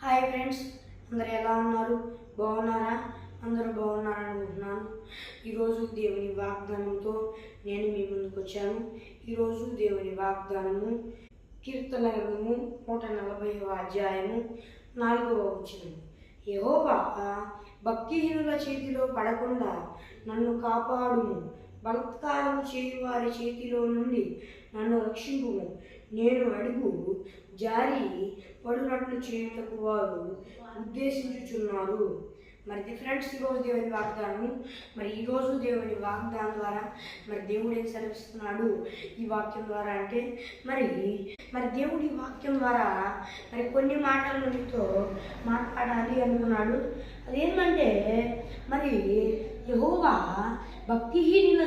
Hi friends, అందరు ఎలా ఉన్నారు? బాగున్నారా? అందరూ బాగున్నారని అనుకుంటున్నాను. ఈరోజు దేవుని వాగ్దానంతో నేను మీ ముందుకు వచ్చాను. ఈరోజు దేవుని వాగ్దానము కీర్తన గ్రంథము 140వ అధ్యాయము 4వ వచనం. యెహోవా, భక్తిహీనుల చేతిలో పడకుండా నన్ను కాపాడుము, బలాత్కారం చేయు వారి చేతిలో నుండి నన్ను రక్షింపుము. నేను అడుగు జారి పడునట్లు చేయుటకు వారు ఉద్దేశించుచున్నారు. మరి ఫ్రెండ్స్, ఈరోజు దేవుని వాగ్దానము. ఈరోజు దేవుని వాగ్దానం ద్వారా దేవుడు ఏం సెలవిస్తున్నాడు ఈ వాక్యం ద్వారా అంటే దేవుడి వాక్యం ద్వారా కొన్ని మాటలను మీతో మాట్లాడాలి అనుకున్నాడు. అదేంటంటే యెహోవా భక్తిహీనుల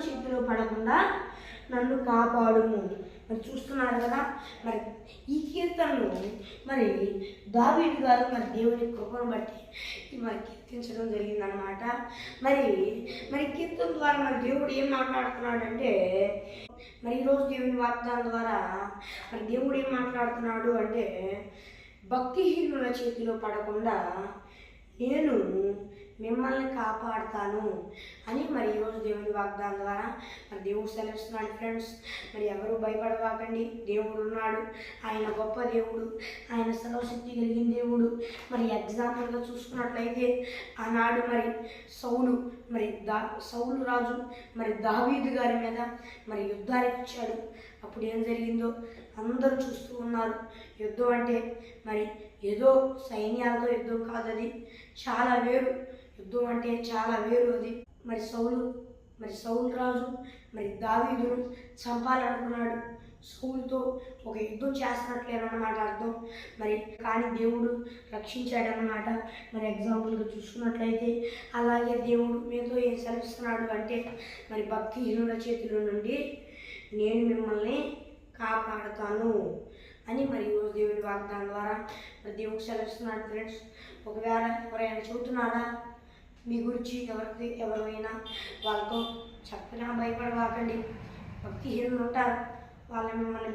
చేతిలో పడకుండా నన్ను కాపాడుము. చూస్తున్నారు కదా, ఈ కీర్తనను దావీదు గారు దేవుని కృపను బట్టి కీర్తించడం జరిగిందనమాట. కీర్తన ద్వారా దేవుడు ఏం మాట్లాడుతున్నాడంటే ఈరోజు దేవుని వాగ్దానం ద్వారా దేవుడు ఏం మాట్లాడుతున్నాడు అంటే భక్తిహీనుల చేతిలో పడకుండా నేను మిమ్మల్ని కాపాడుతాను అని ఈరోజు దేవుని వాగ్దానం ద్వారా దేవుడు సెలవిస్తున్నాడు. ఫ్రెండ్స్, ఎవరు భయపడవాకండి. దేవుడు ఉన్నాడు. ఆయన గొప్ప దేవుడు, ఆయన సర్వశక్తి కలిగిన దేవుడు. ఎగ్జాంపుల్గా చూసుకున్నట్లయితే ఆనాడు సౌలు రాజు దావీదు గారి మీద యుద్ధానికి వచ్చాడు. అప్పుడు ఏం జరిగిందో అందరూ చూస్తూ ఉన్నారు. యుద్ధం అంటే ఏదో సైన్యాలతో యుద్ధం కాదు, అది చాలా వేరు. యుద్ధం అంటే చాలా వేరు అది. సౌలు రాజు దావీదును చంపాలనుకున్నాడు. సౌలుతో ఒక యుద్ధం చేస్తున్నట్లేనమాట అర్థం. కానీ దేవుడు రక్షించాడనమాట. ఎగ్జాంపుల్గా చూసుకున్నట్లయితే అలాగే దేవుడు మీతో ఏం సెలవిస్తున్నాడు అంటే భక్తిహీనుల చేతిలో నుండి నేను మిమ్మల్ని కాపాడుతాను అని ఈరోజు దేవుడి వాగ్దానం ద్వారా దేవుడు సెలవిస్తున్నాడు. ఫ్రెండ్స్, ఒకవేళ ఎవరైనా చెబుతున్నారా మీ గురించి ఎవరైనా వాళ్ళతో చెప్పినా భయపడవాకండి. భక్తిహీనులు ఉంటారు, వాళ్ళు మిమ్మల్ని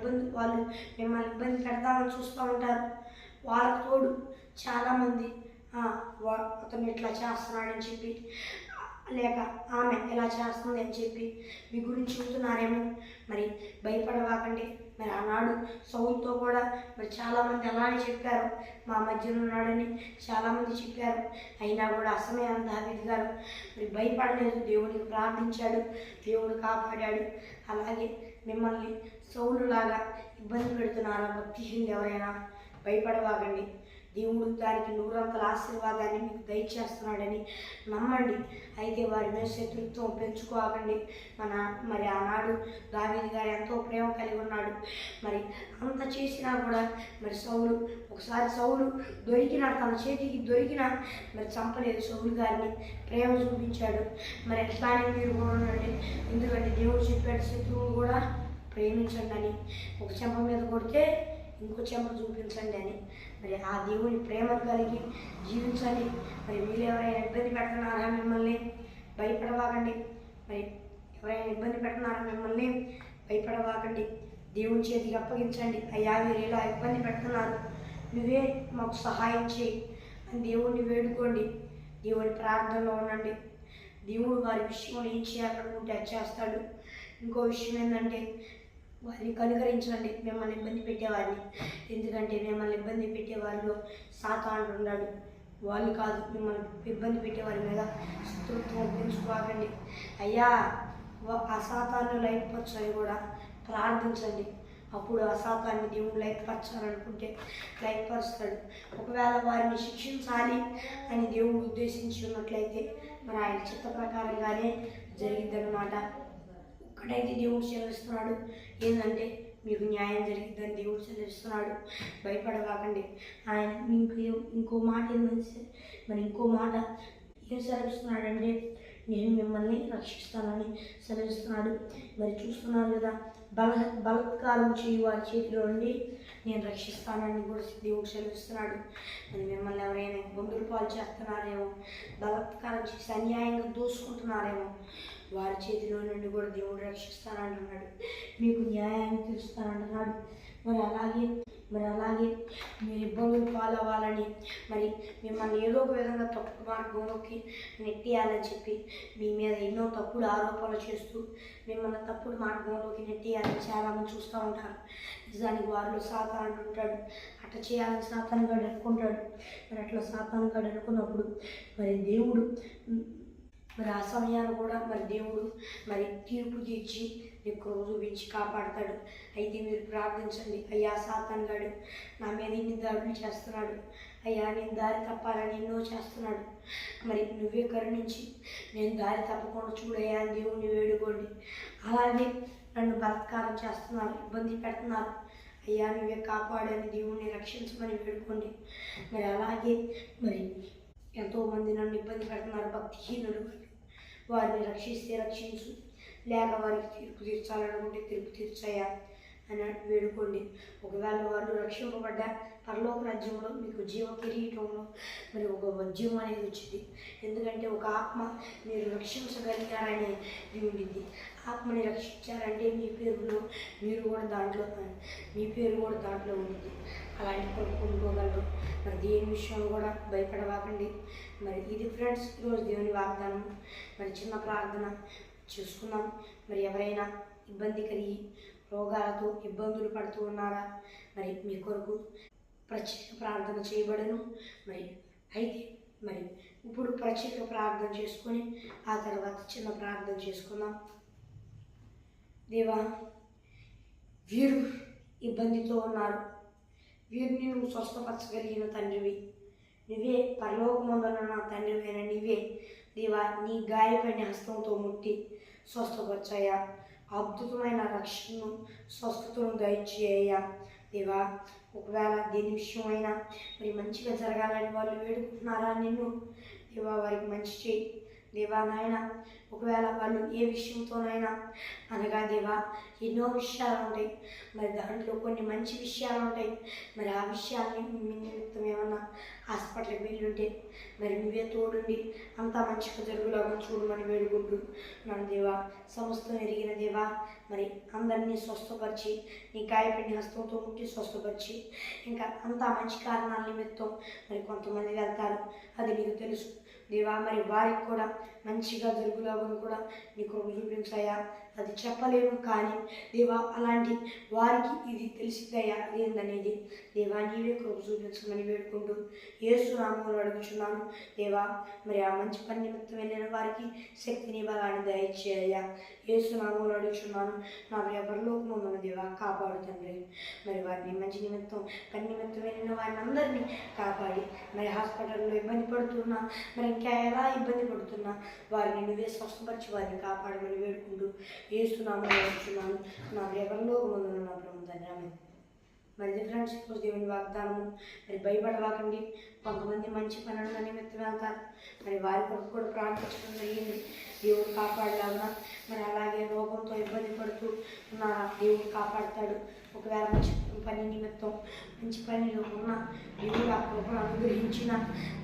ఇబ్బంది పెడతామని చూస్తూ ఉంటారు. వాళ్ళకు తోడు చాలామంది అతను ఇట్లా చేస్తున్నాడని చెప్పి, లేక ఆమె ఎలా చేస్తుంది అని చెప్పి మీ గురించి చెబుతున్నారేమో. భయపడవాకండి. ఆనాడు సౌలుతో కూడా చాలామంది అలానే చెప్పారు, మా మధ్యలో ఉన్నాడని చాలామంది చెప్పారు. అయినా కూడా అసమయం దావీదు గారు భయపడలేదు. దేవుడికి ప్రార్థించాడు, దేవుడు కాపాడాడు. అలాగే మిమ్మల్ని సౌలులాగా ఇబ్బంది పెడుతున్నారా భక్తిహీనులు ఎవరైనా? భయపడవాకండి. దేవుడు దానికి 100 ఆశీర్వాదాన్ని మీకు దయచేస్తున్నాడని నమ్మండి. అయితే వారి మీద శత్రుత్వం పెంచుకోకండి. ఆనాడు దావీదు గారు ఎంతో ప్రేమ కలిగి ఉన్నాడు. అంత చేసినా కూడా సౌలు తన చేతికి దొరికినా చంపలేదు. సౌలు గారిని ప్రేమ చూపించాడు. ఎట్లానే మీరు కూడా ఉండండి. ఎందుకంటే దేవుడు చెప్పాడు, శత్రువులు కూడా ప్రేమించండి అని. ఒక చెంప మీద కొడితే ఇంకో చెంప చూపించండి అని. ఆ దేవుని ప్రేమను కలిగి జీవించండి. మీరు ఎవరైనా ఇబ్బంది పెడుతున్నారా మిమ్మల్ని? భయపడవాకండి. ఎవరైనా ఇబ్బంది పెడుతున్నారా మిమ్మల్ని? భయపడవాకండి. దేవుని చేతికి అప్పగించండి. అయ్యా, మీరు ఇలా ఇబ్బంది పెడుతున్నారు, నువ్వే మాకు సహాయం చేయి అని దేవుణ్ణి వేడుకోండి. దేవుని ప్రార్థనలో ఉండండి. దేవుడు వారి విషయంలో ఏం చేయాలనుకుంటే అది చేస్తాడు. ఇంకో విషయం ఏంటంటే వారిని కనుకరించండి, మిమ్మల్ని ఇబ్బంది పెట్టేవారిని. ఎందుకంటే మిమ్మల్ని ఇబ్బంది పెట్టేవారిలో సాతానుడు ఉన్నాడు. వాళ్ళు కాదు, మిమ్మల్ని ఇబ్బంది పెట్టేవారి మీద శత్రుత్వం పెంచుకోకండి. అయ్యా, ఆ సాతాన్ని లైట్పరచని కూడా ప్రార్థించండి. అప్పుడు ఆ సాతాన్ని దేవుడు లైట్పరచాలనుకుంటే లైట్పరుస్తాడు. ఒకవేళ వారిని శిక్షించాలి అని దేవుడు ఉద్దేశించి ఉన్నట్లయితే ఆయన చిత్త ప్రకారంగానే జరిగిద్దనమాట. ఒక్కటైతే దేవుడు సెలవిస్తున్నాడు, ఏంటంటే మీకు న్యాయం జరిగిద్దని దేవుడు సెలవిస్తున్నాడు. భయపడవాకండి. ఆయన మీకు ఇంకో మాట ఇంకో మాట ఏం సెలవిస్తున్నాడంటే నేను మిమ్మల్ని రక్షిస్తానని సెలవిస్తున్నాడు. చూస్తున్నారు కదా, బలాత్కారం చేయు వారి చేతిలో నుండి నేను రక్షిస్తానని కూడా దేవుడు సెలవిస్తున్నాడు. మిమ్మల్ని ఎవరైనా బంధువులు పాలు చేస్తున్నారేమో, బలాత్కారం చేసి అన్యాయంగా దోసుకుంటున్నారేమో, వారి చేతిలో నుండి కూడా దేవుడు రక్షిస్తానంటున్నాడు, మీకు న్యాయాన్ని తీరుస్తానంటున్నాడు. మరి అలాగే మీరు ఇబ్బందులు పాలవ్వాలని, మరి మిమ్మల్ని ఏదో ఒక విధంగా తప్పుడు మార్గంలోకి నెట్టేయాలని చెప్పి మీ మీద ఎన్నో తప్పుడు ఆరోపణలు చేస్తూ మిమ్మల్ని తప్పుడు మార్గంలోకి నెట్టేయాలని చాలామంది చూస్తూ ఉంటారు. నిజానికి వారిలో సాతాను అంటుంటాడు, అట్లా చేయాలని సాతాను గాడు అనుకుంటాడు. మరి అట్లా సాతాను గాడు అనుకున్నప్పుడు మరి దేవుడు మరి ఆ సమయాన్ని కూడా మరి దేవుడు మరి తీర్పు తీర్చి మీకు చూపించి కాపాడతాడు. అయితే మీరు ప్రార్థించండి, అయ్యా సాతాను గాడు నా మీద ఇన్ని దాడులు చేస్తున్నాడు, అయ్యా నేను దారి తప్పాలని ఎన్నో చేస్తున్నాడు, మరి నువ్వే కరుణించి నేను దారి తప్పకుండా చూడయ్యా అని దేవుణ్ణి వేడుకోండి. అలాగే నన్ను బలాత్కారం చేస్తున్నారు, ఇబ్బంది పెడుతున్నారు, అయ్యా నువ్వే కాపాడని దేవుణ్ణి రక్షించమని వేడుకోండి. మరి అలాగే మరి ఎంతోమంది నన్ను ఇబ్బంది పెడుతున్నారు, భక్తిహీనులు, వారిని రక్షిస్తే రక్షించు, లేక వారికి తీర్పు తీర్చాలనుకుంటే తీర్పు తీర్చాయా అని వేడుకోండి. ఒకవేళ వాళ్ళు రక్షింపబడ్డ పరలోక రాజ్యంలో మీకు జీవ కిరీటంలో మరి ఒక వజ్యం అనేది వచ్చింది. ఎందుకంటే ఒక ఆత్మ మీరు రక్షించగలిగారనే ఇది ఉండింది. ఆత్మని రక్షించారంటే మీ పేరులో మీ పేరు కూడా దాంట్లో ఉంది. అలాంటి కొనుక్కోగలరు. మరి దేని విషయంలో కూడా భయపడవాకండి. మరి ఇది ఫ్రెండ్స్ ఈరోజు దేవుని వాగ్దానం. మరి చిన్న ప్రార్థన చూసుకుందాం. మరి ఎవరైనా ఇబ్బంది కలిగి రోగాలతో ఇబ్బందులు పడుతూ ఉన్నారా? మరి మీ కొరకు ప్రత్యేక ప్రార్థన చేయబడను. మరి ఇప్పుడు ప్రత్యేక ప్రార్థన చేసుకొని ఆ తర్వాత చిన్న ప్రార్థన చేసుకుందాం. దేవా, వీరు ఇబ్బందితో ఉన్నారు, వీరిని నువ్వు స్వస్థపరచగలిగిన తండ్రివి, నువ్వే పరలోకమందున నా తండ్రివైన నీవే దేవా, నీ గాయపడిన హస్తంతో ముట్టి స్వస్థపరచయ్యా, అద్భుతమైన రక్షణను స్వస్థతను దయచేయ్యా. దేవా, ఒకవేళ దేని విషయమైనా మరి మంచిగా జరగాలని వాళ్ళు వేడుకుంటున్నారా నిన్ను, దేవా వారికి మంచి చేయి. దేవా నాయన, ఒకవేళ వాళ్ళు ఏ విషయంతోనైనా అనగా దేవా ఎన్నో విషయాలు ఉంటాయి, మరి దాంట్లో కొన్ని మంచి విషయాలు ఉంటాయి. మరి ఆ విషయాన్ని నిమిత్తం ఏమన్నా హాస్పిటల్కి వెళ్ళుంటే మరి నువ్వే తోడుండి అంతా మంచిగా జరుగులాగా చూడమని వేడుకుంటూ నన్ను దేవా, సమస్తం ఎరిగిన దేవా, మరి అందరినీ స్వస్థపరిచి నీ గాయపడిన హస్తంతో ముట్టి స్వస్థపరిచి ఇంకా అంతా మంచి కారణాల నిమిత్తం మరి కొంతమంది వెళ్తారు, అది నీకు తెలుసు దేవా. మరి వారికి కూడా మంచిగా జరుగులాగా కూడా నీ కృప చూపించాయా, అది చెప్పలేము. కానీ దేవా అలాంటి వారికి ఇది తెలిసిందయ్యా ఏందనేది దేవా నీవే కృప చూపించమని వేడుకుంటూ యేసు నామములో అడుగుచున్నాను దేవా. మరి ఆ మంచి పని నిమిత్తం వెళ్ళిన వారికి శక్తిని బలాన్ని దయచేయ్యా. యేసు నామములో అడుగుచున్నాను నా పరలోకమందున దేవా, కాపాడు తండ్రి. మరి వారిని మంచి నిమిత్తం పని నిమిత్తం వెళ్ళిన వారిని అందరినీ కాపాడి మరి హాస్పిటల్లో ఇబ్బంది పడుతున్నా, మరి ఇంకా ఎలా ఇబ్బంది పడుతున్నా వారిని నువ్వే స్వస్థపరిచి వారిని కాపాడమని వేడుకుంటూ యేసు నామములో అడుగుచున్నాను నా పరలోకమందున నా ప్రభు తండ్రి. మరి ఫ్రెండ్స్ ఈరోజు దేవుని వాగ్దానము. మరి భయపడవాకండి. కొంతమంది మంచి పనుల నిమిత్తం వెళ్తారు, మరి వారి కొరకు కూడా ప్రార్థించడం జరిగింది, దేవుడు కాపాడలాగా. మరి అలాగే రోగంతో ఇబ్బంది పడుతూ ఉన్నారా, దేవుడు కాపాడతాడు. ఒకవేళ మంచి పని నిమిత్తం మంచి పనిలో ఉన్న దేవుడు ఆ కృపను అనుగ్రహించిన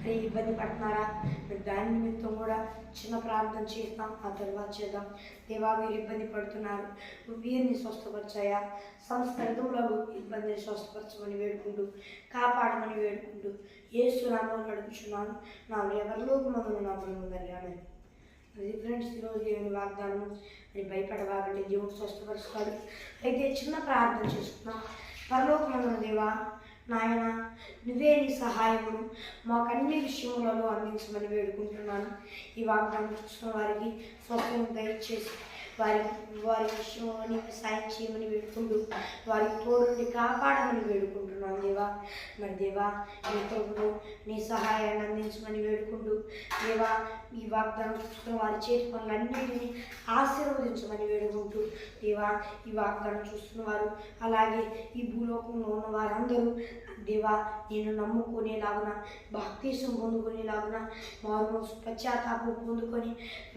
మరి ఇబ్బంది పడుతున్నారా, మరి దాని నిమిత్తం కూడా చిన్న ప్రార్థన చేస్తాం, ఆ తర్వాత చేద్దాం. దేవా వీరు ఇబ్బంది పడుతున్నారు, వీరిని స్వస్థపరిచాయా, సంస్కృతంలో ఇబ్బందిని స్వస్థపరచమని వేడుకుంటూ కాపాడమని వేడుకుంటూ యేసు నామములో అడుగుచున్నాను నా పరలోకమందున నా ప్రభు తండ్రి. అది ఫ్రెండ్స్ ఈరోజు దేవుని వాగ్దానం. మరి భయపడవాకండి, దేవుడు స్వస్థపరుస్తాడు. అయితే చిన్న ప్రార్థన చేసుకున్నాం. పరలోకమందున దేవా నాయన, నువ్వే నీ సహాయమును మాకు అన్ని విషయములలో అందించమని వేడుకుంటున్నాను. ఈ వాగ్దానం చూస్తున్న వారికి స్వస్థను దయచేసి వారి విషయంలో నీకు సాయం చేయమని వేడుకుంటూ వారికి తోడుండి కాపాడమని వేడుకుంటున్నాను దేవా. మరి దేవా నీ తోడు నీ సహాయాన్ని అందించమని వేడుకుంటూ దేవా ఈ వాగ్దానం చూస్తున్న వారి చేతి పనులన్నింటినీ ఆశీర్వదించమని వేడుకుంటూ దేవా ఈ వాగ్దానం చూస్తున్న వారు అలాగే ఈ భూలోకంలో ఉన్న వారందరూ దేవా నేను నమ్ముకునేలాగున బాప్తీసం పొందుకునేలాగున మారుమనసు పశ్చాత్తాపం పొందుకొని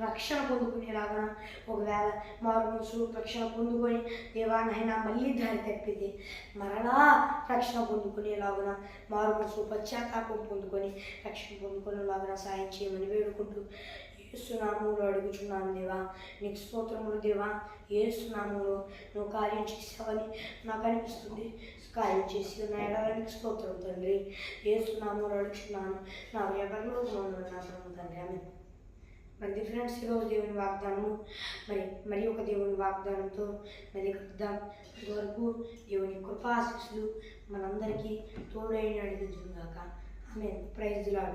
రక్షణ పొందుకునేలాగున ఒకవేళ మారుమనసు రక్షణ పొందుకొని దేవా నాయనా మళ్ళీ దారి తప్పితే మరలా రక్షణ పొందుకునేలాగున మారుమనసు పశ్చాత్తాపం పొందుకొని రక్షణ పొందుకునేలాగున సాయం చేయమని వేడుకుంటూ యేసునామములో అడుగుచున్నాను దేవా. నీకు స్తోత్రములు దేవా. యేసునామములో నువ్వు కార్యం చేసావని నాకు అనిపిస్తుంది. కార్యం చేసి ఉన్న ఎడడానికి స్తోత్రం తండ్రి. యేసునామములో అడుగుచున్నాను నా ఎవరిలో ఉన్నాను తండ్రి. ఆమె మరి ఫ్రెండ్స్, ఈరోజు దేవుని వాగ్దానము మరి ఒక దేవుని వాగ్దానంతో మరి కలుద్దాం. వరకు దేవుని కృపాశీస్సులు మనందరికీ తోడైన నడిపించుగాక. ఆమేన్. Praise the lord.